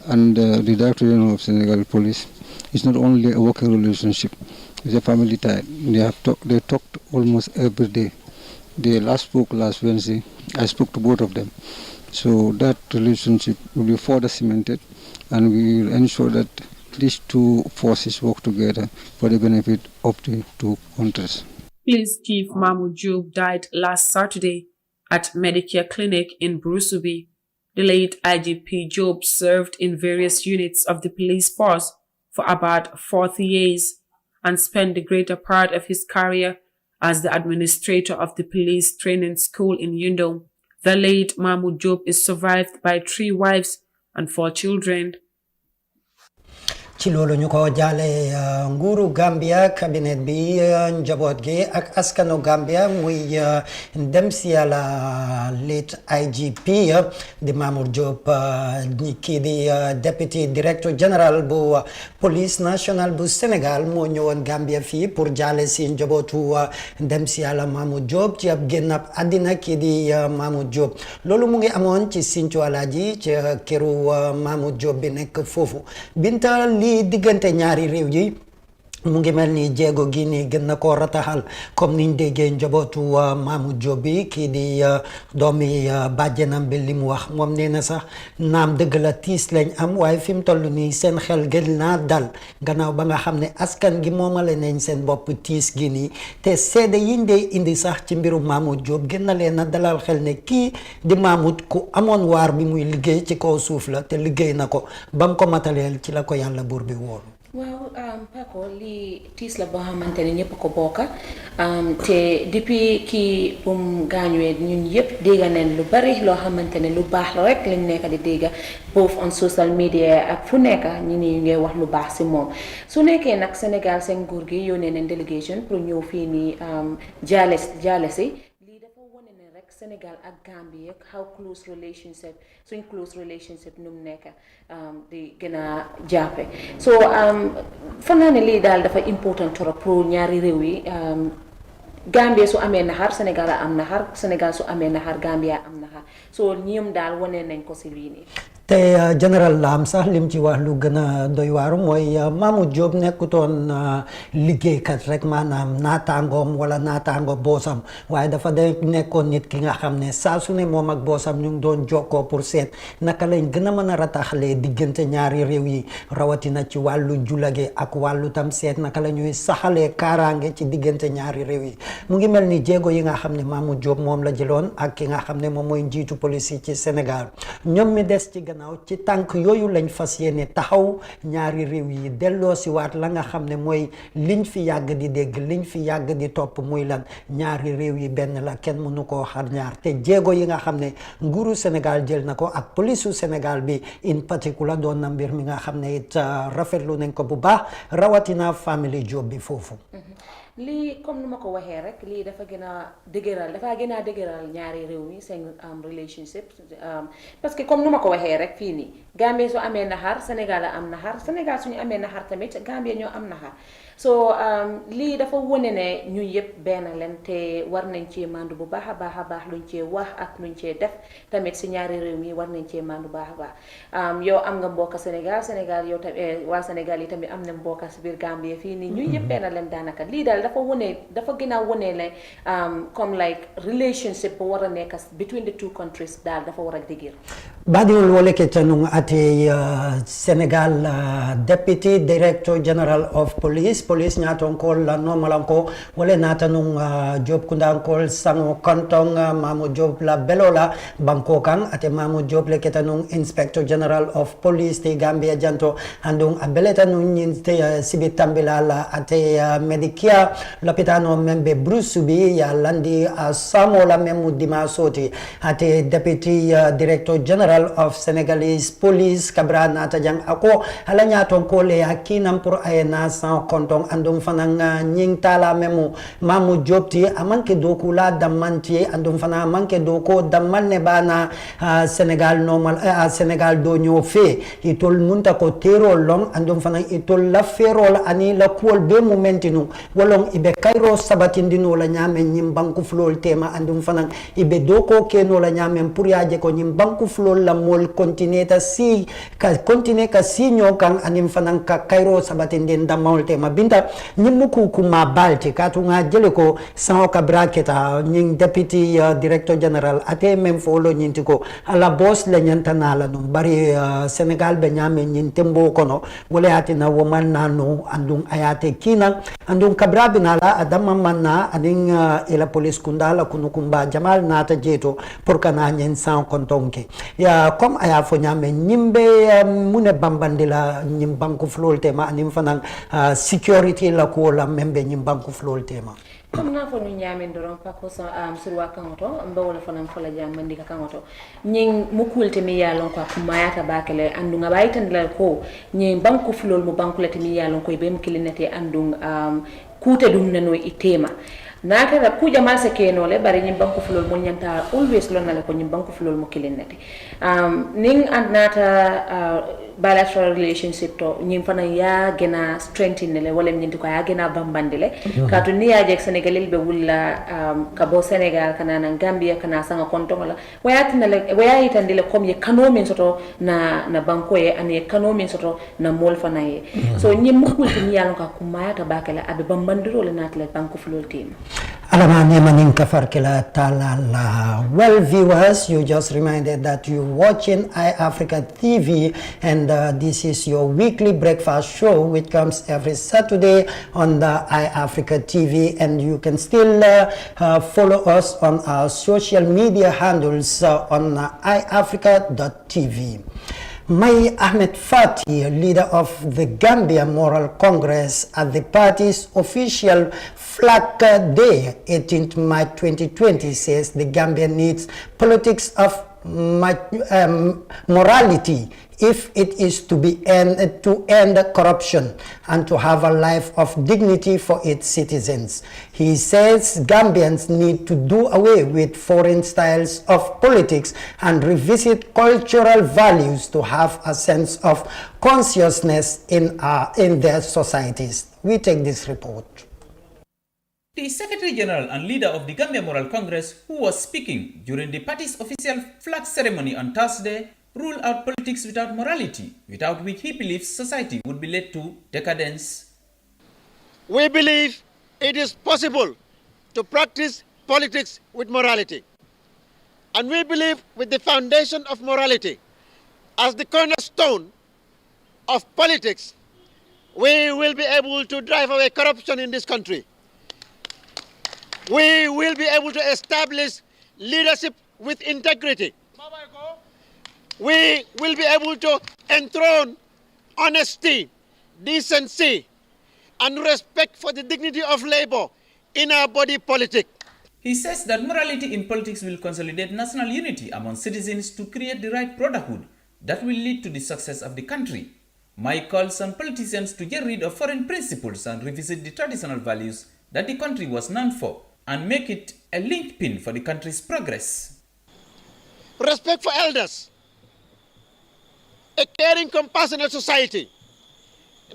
and the Director General of Senegal Police is not only a working relationship, it's a family tie. They talked almost every day. They last spoke last Wednesday. I spoke to both of them. So that relationship will be further cemented, and we will ensure that these two forces work together for the benefit of the two countries. Police Chief Mamou Job died last Saturday at Medicare Clinic in Brusubi. The late IGP Job served in various units of the police force for about 40 years and spent the greater part of his career as the administrator of the police training school in Yundum. The late Mamou Job is survived by 3 wives and 4 children. ci loolu ñu ko jaale nguuru Gambia cabinet bi njaboot gi ak askanu Gambia muy dem si yàlla late IGP di Mamour Diop kii di deputy director general bu police national bu Sénégal moo ñëwoon Gambia fii pour jaale si njabootu dem si yàlla Mamour Diop ci ab génn ab àddina kii di Mamour Diop loolu mu ngi amoon ci Sinthiou Alaaji ci këru Mamour Diop bi nekk foofu Binta lii diggante ñaari réew yi mu ngi mel ni jéego gi nii gën na koo rataxal comme niñ déggee njabootu Mamour Diop bi kii di doomi bàjjenam bi li mu wax moom nee na sax naam dëgg la tiis lañ am waaye fi mu toll nii seen xel gën naa dal gannaaw ba nga xam ne askan gi moomale nañ seen bopp tiis gi nii te seede yiñ dee indi sax ci mbiru Mamour Diop gën na leen a dalal xel ne kii di Mamour ku amoon waar bi muy liggéey ci kaw suuf la te liggéey na ko ba mu ko mataleel ci la ko yàlla buur bi woolu waaw Paco lii tiis la boo xamante ne ñëpp ko bokka te depuis kii bu mu gaañuwee ñun yëpp dégg nañ lu bari loo xamante ne lu baax la rek lañ nekk di dégg both on social media ak fu nekk ñi ni ngay wax lu baax si moom su nekkee nag Sénégal seen nguur gi yónnee nañ délégation pour ñëw fii nii jaale si Sénégal ak Gambie ak how close relationship suñ close relationship nu mu nekk di gën a jàppe so foog naa ne lii daal dafa important trop pour ñaari réew yi Gambie su amee naxar Sénégal am naxar Sénégal su amee naxar Gambia am naxar so ñoom daal wane nañ ko si lii nii te général Lam sax lim ci wax lu gën a doy waaru mooy Mamour Diop nekkutoon liggéeykat rek maanaam naataangoom wala naataango boosam waaye dafa de nekkoon nit ki nga xam ne saa su ne moom ak boosam ñu ngi doon jokkoo pour seet naka lañ gën a mën a rataxlee diggante ñaari réew yi rawatina ci wàllu julage ak wàllu tam seet naka la ñuy saxalee kaaraange ci diggante ñaari réew yi mu ngi mel ni jéego yi nga xam ne Mamour Diop moom la jëloon ak ki nga xam ne moom mooy njiitu police yi ci Sénégal ñoom mi des ci gannaaw ci tànk yooyu lañ fas yéene taxaw ñaari réew yi delloo si waat la nga xam ne mooy liñ fi yàgg di dégg liñ fi yàgg di topp muy lan ñaari réew yi benn la kenn mënu koo xar ñaar te jéego yi nga xam ne nguuru Sénégal jël na ko ak polisu Sénégal bi in particular doon na mbir mi nga xam ne it rafetlu nañ ko bu baax rawatina famille Diop bi foofu lii comme nu ma ko waxee rek lii dafa gën a dëgëral ñaari réew mi seen relationship parce que comme nu ma ko waxee rek fii nii Gambie su amee naxar Sénégal am naxar Sénégal suñu amee naxar tamit Gambie ñoo am naxar so lii dafa wone ne ñu yëpp benn leen te war nañ cee mandu bu baax a baax luñ cee wax ak luñ cee def tamit si ñaari réew mi war nañ cee mandu bu baax a baax yow am nga mbokk Sénégal yow tamit waa Sénégal yi tamit am na mbokk si biir Gambie fii nii ñu yëpp benn leen daanaka lii daal dafa gën a wone ne comme like relationship bu war a nekk between the two countries daal dafa war a dëgër Badiol wole ke tanung ate Senegal Deputy Director General of Police nyaton kol la normal ko wole natanung job kundan kol sango kantong Mamour Diop la belola banko kan ate Mamour Diop le ketanung Inspector General of Police te Gambia janto andung abeleta nun te sibitambila la ate Medikia lopitano membe Bruce bi ya landi samo la memu dimasoti ate Deputy Director General of Senegalese Police kabra nata jang ako hala nyaton ko le akinam pour ayena sans kontong andum fanang nying tala memu Mamour Diop ti amanke doku la damanti andum fana manke doko damanne bana Senegal normal Senegal do ñoo fe itol munta ko tero long andum fana itol la ferol ani la kuol be momentinu wolong ibe kairo sabatindino la nyame nyim banku flol tema andum fana ibe doko keno la nyame pour yaje ko nyim banku flol la mol continue ka si ñoo kan anim fanan ka kairo sabatinde damol tema binta nyimuku kuma balti katunga jele ko sao ka braketa nying deputy director general ate mem folo nyinti ko ala boss la nyantana la no bari Senegal be nyame nyintembo kono wala ati na woman nano andung ayate kina andung kabra binala adama manna aning ila police kundala kunukumba jamal nata jeto pour kana nyen sao kontonke ya comme aya fo nyame nyimbe mune bambandila nyim banku flol tema anim fanan security la ko la membe nyim banku flol tema comme na fo ñu ñamen doron pa ko so surwa kangoto mbawol fanam fola jam mandika kangoto ñing mukulte mi yalon ko kumayata bakale andu nga baytan la ko ñing banku fulol mu banku lati mi yalon ko be mkilinete andu kute dum nano itema nata da kuja malse kenole bari ñim banku fulol mo ñanta always lon na ko ñim banku fulol mo kilinete ning and nata bilateral relationship to ñim fana ya gena strengthen le wala ñinti ko ya gena bambandile katu ni ya jek Senegalil be wulla ka bo Senegal kana na Gambia kana sanga konto wala waya itandile comme ye kano min soto na banko ye an ye kano min soto na mol fana ye so ñim mukulti ni yalon ka kumaya ta bakala abe bambandiro le natale banko fulol team Alamani maning kafarkila talala. Well, viewers, you just reminded that you're watching iAfrica TV, and this is your weekly breakfast show, which comes every Saturday on the iAfrica TV, and you can still follow us on our social media handles on iAfrica.tv. Mai Ahmed Fati, leader of the Gambia Moral Congress, at the party's official Flag Day, 18th March 2020, says the Gambia needs politics of morality if it is to end corruption and to have a life of dignity for its citizens. He says Gambians need to do away with foreign styles of politics and revisit cultural values to have a sense of consciousness in their societies. We take this report. The Secretary General and leader of the Gambia Moral Congress, who was speaking during the party's official flag ceremony on Thursday, ruled out politics without morality, without which he believes society would be led to decadence. We believe it is possible to practice politics with morality. And we believe with the foundation of morality as the cornerstone of politics, we will be able to drive away corruption in this country. We will be able to establish leadership with integrity. We will be able to enthrone honesty, decency, and respect for the dignity of labor in our body politic. He says that morality in politics will consolidate national unity among citizens to create the right brotherhood that will lead to the success of the country. Mike calls on politicians to get rid of foreign principles and revisit the traditional values that the country was known for and make it a linchpin for the country's progress. Respect for elders, a caring, compassionate society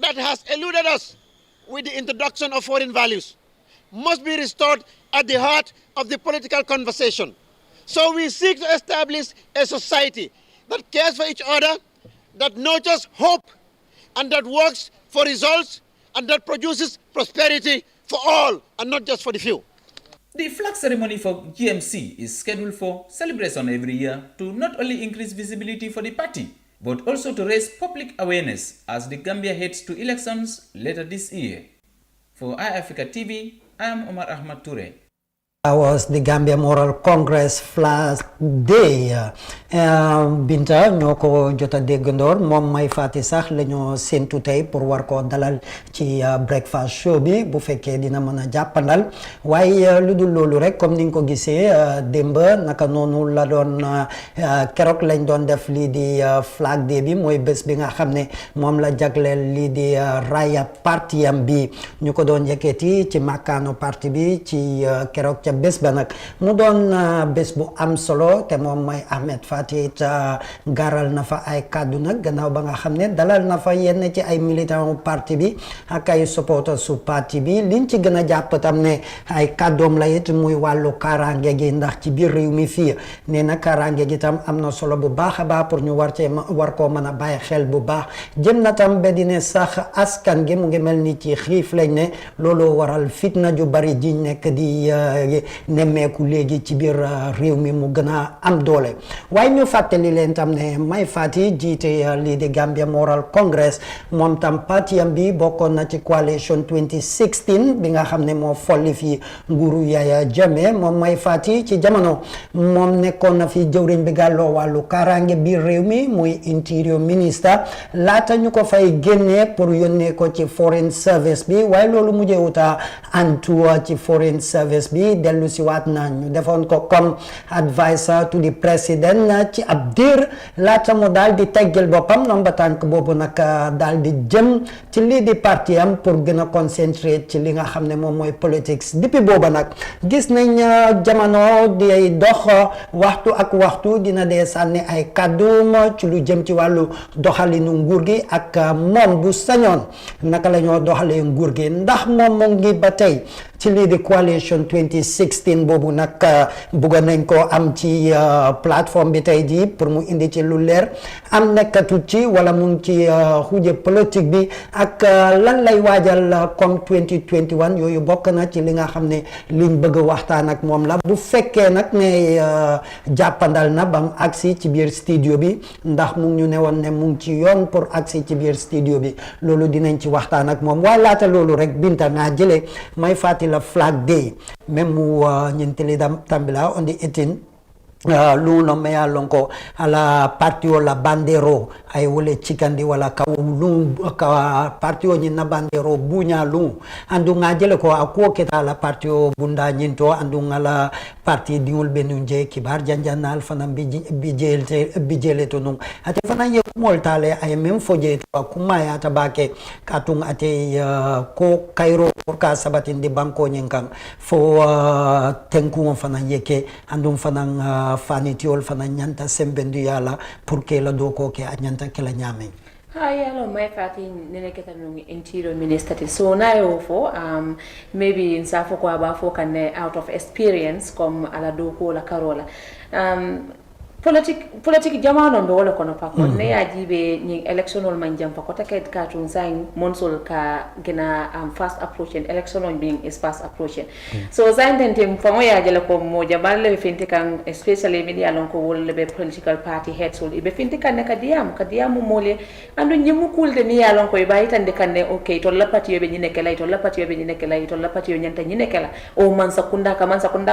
that has eluded us with the introduction of foreign values must be restored at the heart of the political conversation. So we seek to establish a society that cares for each other, that nurtures hope, and that works for results, and that produces prosperity for all and not just for the few. The flag ceremony for GMC is scheduled for celebration every year to not only increase visibility for the party, but also to raise public awareness as the Gambia heads to elections later this year. For iAfrica TV, I am Omar Ahmad Toure. That was the Gambia Moral Congress Flag Day. Binta ñoo ko jota déggandoor moom Mai Fatty sax la ñoo séntu tey pour war ko dalal ci breakfast show bi bu fekkee dina mën a jàppandal waaye lu dul loolu rek comme ni nga ko gisee démb naka noonu la doon keroog lañ doon def lii di Flag Day bi mooy bés bi nga xam ne moom la jagleel lii di raaya parti am bi ñu ko doon yëkkati ci màkkaanu parti bi ci keroog ca bés ba nag mu doon bés bu am solo te moom mooy Ahmed Fatty garal na fa ay kàddu nag gannaaw ba nga xam ne dalal na fa yenn ci ay militant parti bi ak ay supporters su parti bi liñ ci gën a jàpp tam ne ay kàddoom la it muy wàllu kaaraange gi ndax ci biir réew mi fii nee na kaaraange gi tam am na solo bu baax a baax pour ñu war koo mën a bàyyi xel bu baax jëm na tam ba dine sax askan gi mu ngi mel ni ci xiif lañ ne looloo waral fitna ju bari ji nekk di di nemmeeku léegi ci biir réew mi mu gën a am doole waaye ñu fàttali leen tam ne Mai Fatty jiite lii di Gambia Moral Congress moom tam partiyam bi bokkoon na ci coalition 2016 bi nga xam ne moo folli fi nguuru Yaya Jammeh moom Mai Fatty ci jamono moom nekkoon na fi jëwriñ bi gàlloo wàllu kaaraange biir réew mi muy interior minister laata ñu ko fay génnee pour yónnee ko ci foreign service bi waaye loolu mujjee wuta antu ci foreign service bi dellu si waat na ñu defoon ko comme advisor to the president ci ab diir laata mu daal di teggil boppam nomba tànk boobu nag daal di jëm ci lii di parti am pour gën a concentré ci li nga xam ne moom mooy politics depuis booba nag gis nañ jamono di dox waxtu ak waxtu dina dee sànni ay kàddum ci lu jëm ci wàllu doxalinu nguur gi ak moom bu sañoon naka la ñoo doxalee nguur gi ndax moom mu ngi ba tey ci lii di coalition 2016 boobu nag bugg nañ ko am ci plateforme bi tey jii pour mu indi ci lu leer am nekkatut ci wala mu ngi ci xuuje politique bi ak lan lay waajal comme 2021 yooyu bokk na ci li nga xam ne liñ bëgg waxtaan ak moom la bu fekkee nag ne jàppandal na bam agsi ci biir studio bi ndax mu ngi ñu ne woon ne mu ngi ci yoon pour agsi ci biir studio bi loolu dinañ ci waxtaan ak moom waaye laata loolu rek Binta naa jëlee Mai Fatty la flag day même mu ñintili tambila on the 18 luno meya lonko ala partio la bandero ay wole chikandi wala ka partio nyina bandero bunya lu andu ngajele ko akuo keta la partio bunda nyinto andu ngala parti diul benunje kibar janjanal fanam bijele to nung ate fanan ye moltale ay mem foje to kuma ya tabake katung ate ko kairo ka sabatin di banko nyinkang fo tenku fanan yeke andu fanan fanitiol fana nyanta sembendu yala pour que la doko ke anyanta ke la nyame yalo Mai Fatty nene keta nungi interior minister so nayo fo maybe in safo ko aba fo kan out of experience comme ala doko la karola politique jamano ndo wala kono pako ne ya jibe ni electional man jam pako taket ka tun sign monsol ka gina fast approaching electional being is fast approaching so sign den tem famo ya jele ko mo jaballe finti kan especially media lon ko wol be political party heads wol be finti kan ka diam mole andu nyimu kulde ni ya lon ko be hitande kan ne okay to la party yobe ni nekela to la party yobe ni nekela to la party yo nyanta ni nekela o man sakunda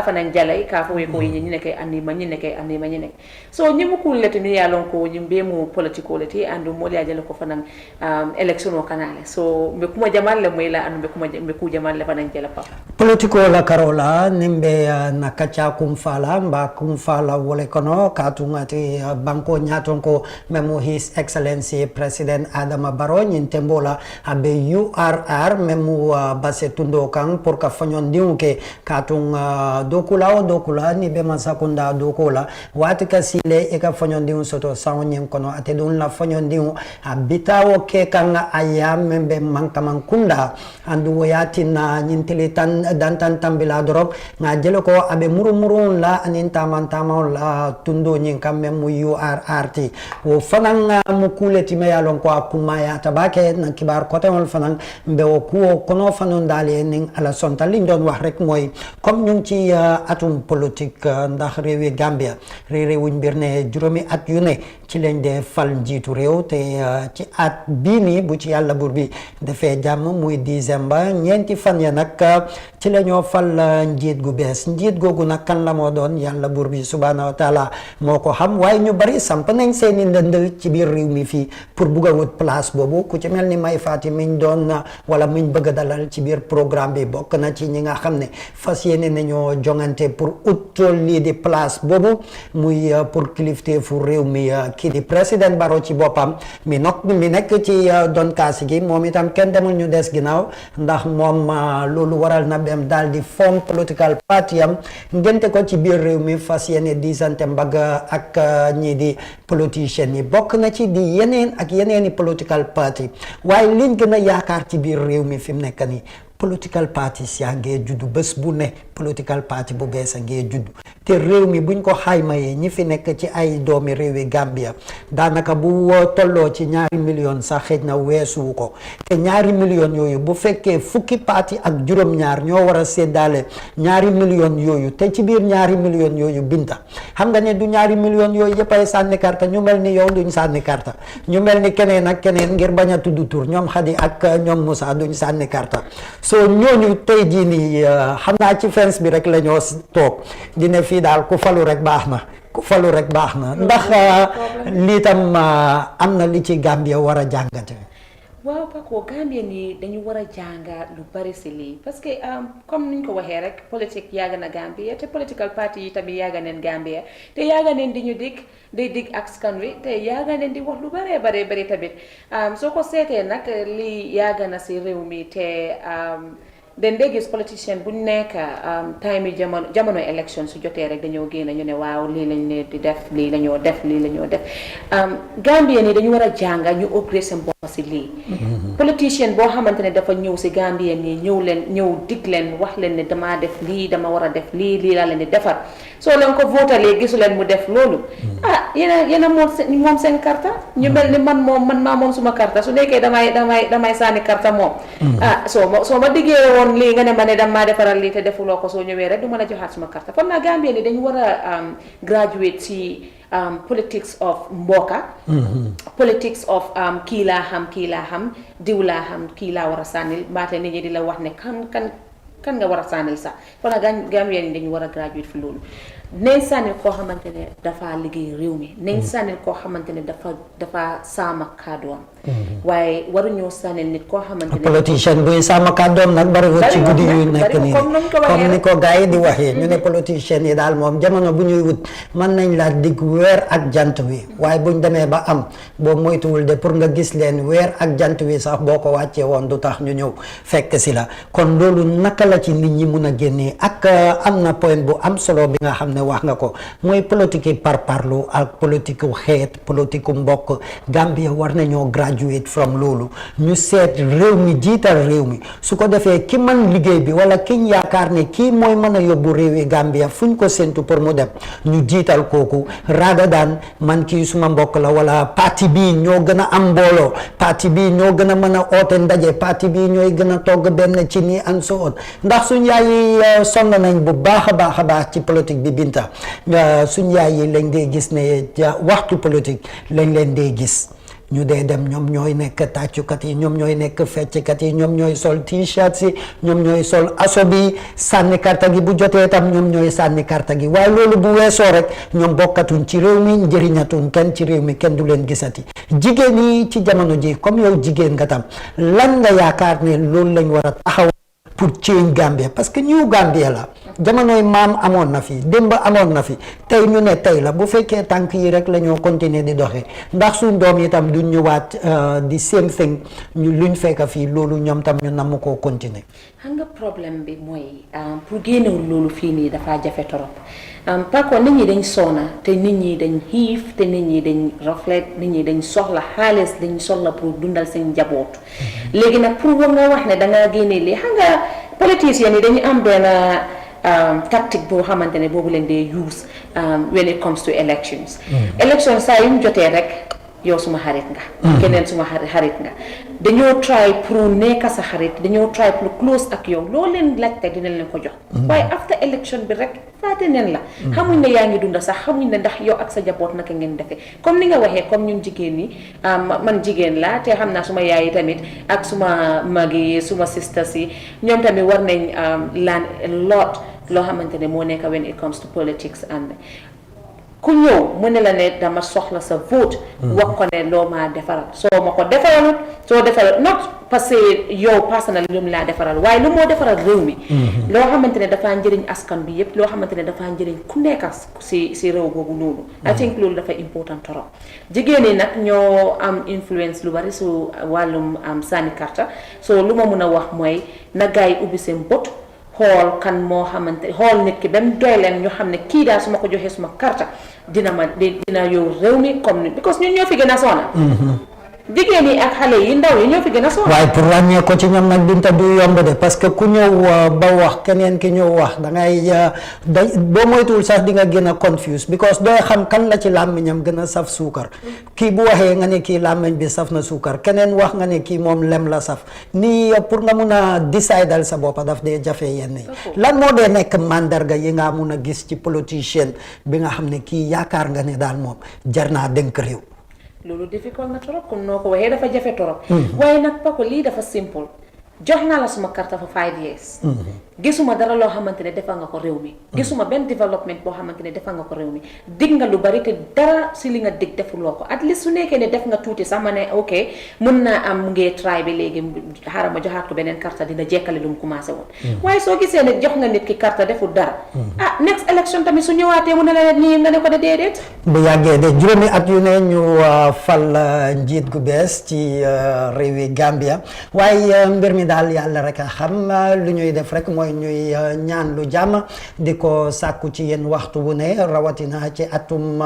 fanan jalai ka fo ko ni neke andi man ni neke andi man ni neke so nyimu kullete ni yalon ko nyimbe mu politicolity andu moli ajale ko fanan election o kanale so be kuma jamalle moyla andu be ku jamalle fanan jela pa politico la karola nimbe na kacha kumfala mba kumfala wole kono katungati banko nyaton ko memo his excellency president Adama Barrow nyintembola abe URR memo basetundo kan pour ka fanyon diunke katung dokula ni be masakunda dokula wati kasile eka fanyon diun soto sawnyen kono ate don la fanyon diun abitawo ke kan ayam membe mankamankunda andu yati na nyintele tan dantan tambila drop nga jelo ko abe murumurun la anin taman la tundo nyin kamme mu URRT wo fanan mu kuleti me yalon ko akuma ya tabake na kibar kote wol fanan be wo ko kono fanon dale ning ala sonta liñ doon wax rek moy comme ñu ci atum politique ndax rewi Gambia réewuñ bir ne juróomi at yu ne ci lañ de fal njiitu réew te ci at bii nii bu ci yàlla bur bi defee jàmm muy décembre ñeenti fan ya nag ci la ñoo fal njiit gu bees njiit googu nag kan la moo doon yàlla bur bi subhanahu wa taala moo ko xam waaye ñu bari samp nañ seeni ndënd ci biir réew mi fii pour bugg a wut place boobu ku ci mel ni Mai Fatty miñ doon wala miñ bëgg a dalal ci biir programme bi bokk na ci ñi nga xam ne fas yéene nañoo jongante pour ut lii di place boobu muy pour kilifteefu réew mi kii di président Barrow ci boppam mi nekk ci doon kaasi gi moom itam kenn demul ñu des ginnaaw ndax moom loolu waral na dem daal di form political party am ngente ko ci biir réew mi fas yéene diisante mbagg ak ñii di politiciens yi bokk na ci di yeneeni political party waaye liñ gën a yaakaar ci biir réew mi fi mu nekk nii political parties yaa ngee juddu bés bu ne political party bu bees a ngee juddu te réew mi buñ ko xaymayee ñi fi nekk ci ay doomi réewi Gambia daanaka bu tolloo ci 2 million sax xëj na weesuwu ko te 2 million yooyu bu fekkee fukki parti ak juróom-ñaar ñoo war a séddaale 2 million yooyu te ci biir 2 million yooyu Binta xam nga ne du 2 million yooyu yëpp ay sànni karta ñu mel ni yow duñ sànni karta ñu mel ni keneen ak keneen ngir bañ a tudd tur ñoom Xadi ak ñoom Moussa duñ sànni karta so ñooñu tey jii nii xam naa ci fence bi rek la ñoo toog dina fii daal ku falu rek baax na ku falu rek baax na ndax lii tam am na li ci Gambia war a jàngate. waaw Paco Gambia nii dañu war a jànga lu bari si lii parce que comme niñ ko waxee rek politique yàgg na Gambia te political party yi tamit yàgg neen Gambia te yàgg neen di ñu dig askan wi te yàgg neen di wax lu bari tamit soo ko seetee nag lii yàgg na si réew mi te den dee gis politicien bu nekk time yi jamono élection su jotee rek dañoo génn ñu ne waaw lii lañ ne di def lii la ñoo def Gambia nii dañu war a jànga ñu upgrade seen bopp si lii politicien boo xamante ne dafa ñëw si Gambia nii ñëw dig leen wax leen ne damaa def lii dama war a def lii laa leen di defar soo leen ko votalee gisu leen mu def loolu yéena moom seen karta ñu mel ni man maa moom suma karta su nekkee damay sànni karta moom soo ma diggee woon lii nga ne ma ne damaa defaral lii te defuloo ko soo ñëwee rek du mën a joxaat suma karta foog naa Gambia ni dañu war a graduate ci politics of mboka politics of kii laa xam diw laa xam kii laa war a sànnil mbaate nit ñi di la wax ne kan nga war a sànnil sax foog naa Gambia ni dañu war a graduate fi loolu nañ sànnil koo xamante ne dafa liggéey réew mi nañ sànnil koo xamante ne dafa saama kàddoom waaye waruñoo sànnil nit koo xamante ne politicien buy saama kàddoom nag bariwul ci guddi yu nekk nii comme ni ko gars yi di waxee ñu ne politicien yi daal moom jamono bu ñuy wut mën nañ laa dig weer ak jant wi waaye buñ demee ba am boo moytuwul de pour nga gis leen weer ak jant wi sax boo ko wàccee woon du tax ñu ñëw fekk si la kon loolu naka la ci nit ñi mun a génnee ak am na point bu am solo bi nga xam ne wax nga ko mooy politique par parlo ak politique xeet politique mbokk Gambia war nañoo graduate from loolu ñu seet réew mi jiital réew mi su ko defee ki man liggéey bi wala kiñ yaakaar ne kii mooy mën a yóbbu réewi Gambia fuñ ko séntu pour mu dem ñu jiital kooku raada daan man kii suma mbokk la wala parti bii ñoo gën a am mbooloo parti bii ñoo gën a mën a oote ndaje parti bii ñooy gën a togg benn ci nii and so on ndax suñ yaay yi sonn nañ bu baax a baax ci politique bi Binta suñ yaay yi lañ dee gis ne waxtu politique lañ leen dee gis ñu dee dem ñoom ñooy nekk tàccukat yi ñoom ñooy nekk fecckat yi ñoom ñooy sol t-shirt yi ñoom ñooy sol aso bi sànni karta gi bu jotee tam ñoom ñooy sànni karta gi waaye loolu bu weesoo rek ñoom bokkatuñ ci réew mi njëriñatuñ kenn ci réew mi kenn du leen gisati jigéen yi ci jamono ji comme yow jigéen nga tam lan nga yaakaar ne loolu lañ war a taxaw pour change Gambia parce que new Gambia la jamonoy maam amoon na fi démb amoon na fi tey ñu ne tey la bu fekkee tànk yi rek la ñoo continuer di doxee ndax suñ doom yi tam duñ ñëwaat di same thing ñu luñ fekk fii loolu ñoom tam ñu namm koo continuer. xam nga problème bi mooy pour génnewul loolu fii nii dafa jafe torop par contre nit ñi dañ soona te nit ñi dañ xiif te nit ñi dañ raflet nit ñi dañ soxla xaalis dañ soxla pour dundal seen njaboot léegi nag pour nga wax ne dangaa génne lii xam nga politiciens yi dañu am benn tactique boo xamante ne boobu leen dee use when it comes to elections saa yu mu jotee rek yow suma xarit nga keneen suma xarit nga dañoo try pour nekk sa xarit dañoo try pour close ak yow loo leen laajte dinañ leen ko jox waaye after election bi rek faate neen la xamuñ ne yaa ngi dunda sax xamuñ ne ndax yow ak sa jaboot naka ngeen defee comme ni nga waxee comme ñun jigéen ñi man jigéen la te xam naa suma yaay yi tamit ak suma mag yi suma sisters yi ñoom tamit war nañ learn a lot loo xamante ne moo nekk when it comes to politics and ku ñëw mu ne la ne dama soxla sa vote wax ko ne loo maa defaral soo ma ko defaralut soo defaral not parce que yow personnel lu mu laa defaral waaye lu moo defaral réew mi loo xamante ne dafaa njëriñ askan bi yëpp loo xamante ne dafaa njëriñ ku nekk si réew boobu noonu I think loolu dafa important trop jigéen ñi nag ñoo am influence lu bari su wàllum sànni karta so lu ma mun a wax mooy na gaay yi ubbi seen bët xool kan moo xamante xool nit ki ba mu doy leen ñu xam ne kii daal su ma ko joxee suma karta dina yow réew mi comme ni because ñun ñoo fi gën a soona jigéen yi ak xale yi ndaw yi ñoo fi gën a sonn. waaye pour ràññee ko ci ñoom nag Binta du yomb de parce que ku ñëw ba wax keneen ki ñëw wax da ngay boo moytuwul sax di nga gën a confuse because dooy xam kan la ci làmmiñam gën a saf suukar kii bu waxee nga ne kii làmmiñ bi saf na suukar keneen wax nga ne kii moom lem la saf nii pour nga mun a décider sa boppa daf dee jafe yenn yi lan moo dee nekk mandarga yi nga mun a gis ci politicien bi nga xam ne kii yaakaar nga ne daal moom jar naa dénk réew. loolu difficult na trop comme noo ko waxee dafa jafe trop. waaye nag Paco lii dafa simple jox naa la suma carte for 5 years. gisuma dara loo xamante ne defal nga ko réew mi. gisuma benn développement boo xamante ne defal nga ko réew mi dig nga lu bari te dara si li nga dig defuloo ko at least su nekkee ne def nga tuuti sax ma ne ok mën naa am mu ngee try bi léegi xaaral ma joxaat ko beneen carte dina jekkale lu mu commencé woon. waaye soo gisee ne jox nga nit ki carte deful dara. next election tamit su ñëwaatee mu ne la nii nga ne ko de déedéet. bu yàggee de juróomi at yu ne ñu fal njiit gu bees ci réewi Gambia waaye mbir mi daal yàlla rek a xam lu ñuy def rek mooy ñuy ñaan lu jàmm di ko sàkku ci yéen waxtu bu ne rawatina ci atum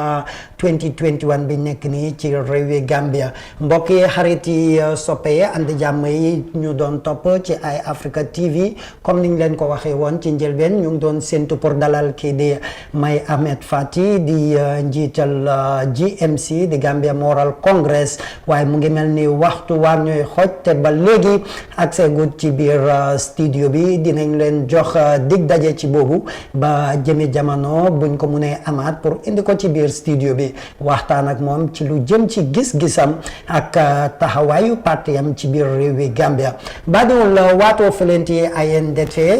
2021 bi nekk nii ci réewi Gambia mbokk yi xarit yi soppe yi andi jàmm yi ñu doon topp ci Eye Africa TV comme niñ leen ko waxee woon ci njëlbeen ñu ngi doon séntu pour dalal kii di Mai Ahmed Fatty di njiital GMC di Gambia Moral Congress waaye mu ngi mel ni waxtu waa ñooy xoj te ba léegi ak seegut ci biir studio bi dinañ leen jox dig daje ci boobu ba jëmi jamono buñ ko munee amaat pour indi ko ci biir studio bi waxtaan ak moom ci lu jëm ci gis-gisam ak taxawaayu partiyam ci biir réewi Gambia badiwul waato felenti ayendete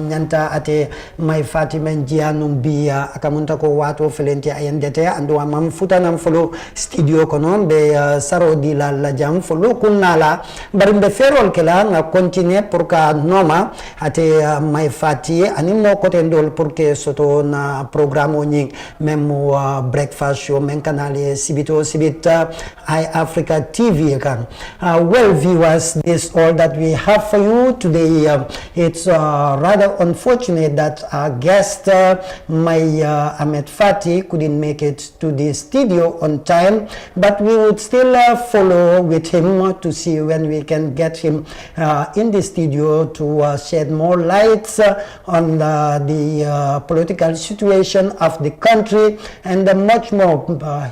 ñanta ate Mai Fatty men jiyanum bi akamunta ko waato felenti ayendete anduwa mam futanam folo studio kono be saro di la jam folo kunnala bari be ferol kala nga continuer pour ka noma ate Mai Fatty ani mo kote ndol pour que soto na programme o ñing même breakfast show men kanale sibito sibita Eye Africa TV kan well viewers, this all that we have for you today. It's rather unfortunate that our guest Mai Ahmed Fatty couldn't make it to the studio on time, but we would still follow with him to see when we can get him in the studio to shed more lights on the political situation of the country and much more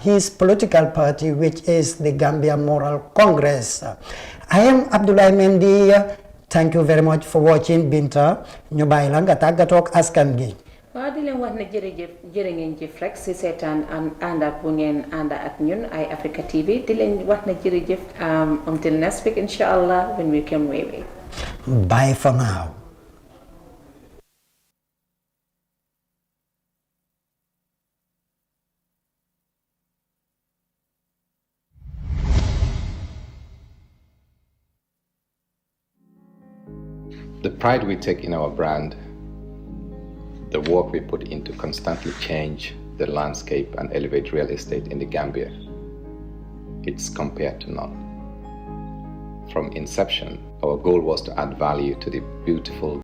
his political party, which is the Gambia Moral Congress. I am Abdoulaye Mendy. Thank you very much for watching. Binta ñu bàyyi la nga tàggatoo ak askan gi. waaw di leen wax ne jërë ngeen jëf rek si seetaan ànda bu ngeen ànda ak ñun Eye Africa TV di leen wax ne jërëjëf until next week inshallah when we come way. Bye for now. The pride we take in our brand, the work we put into constantly change the landscape and elevate real estate in the Gambia, it's compared to none. From inception, our goal was to add value to the beautiful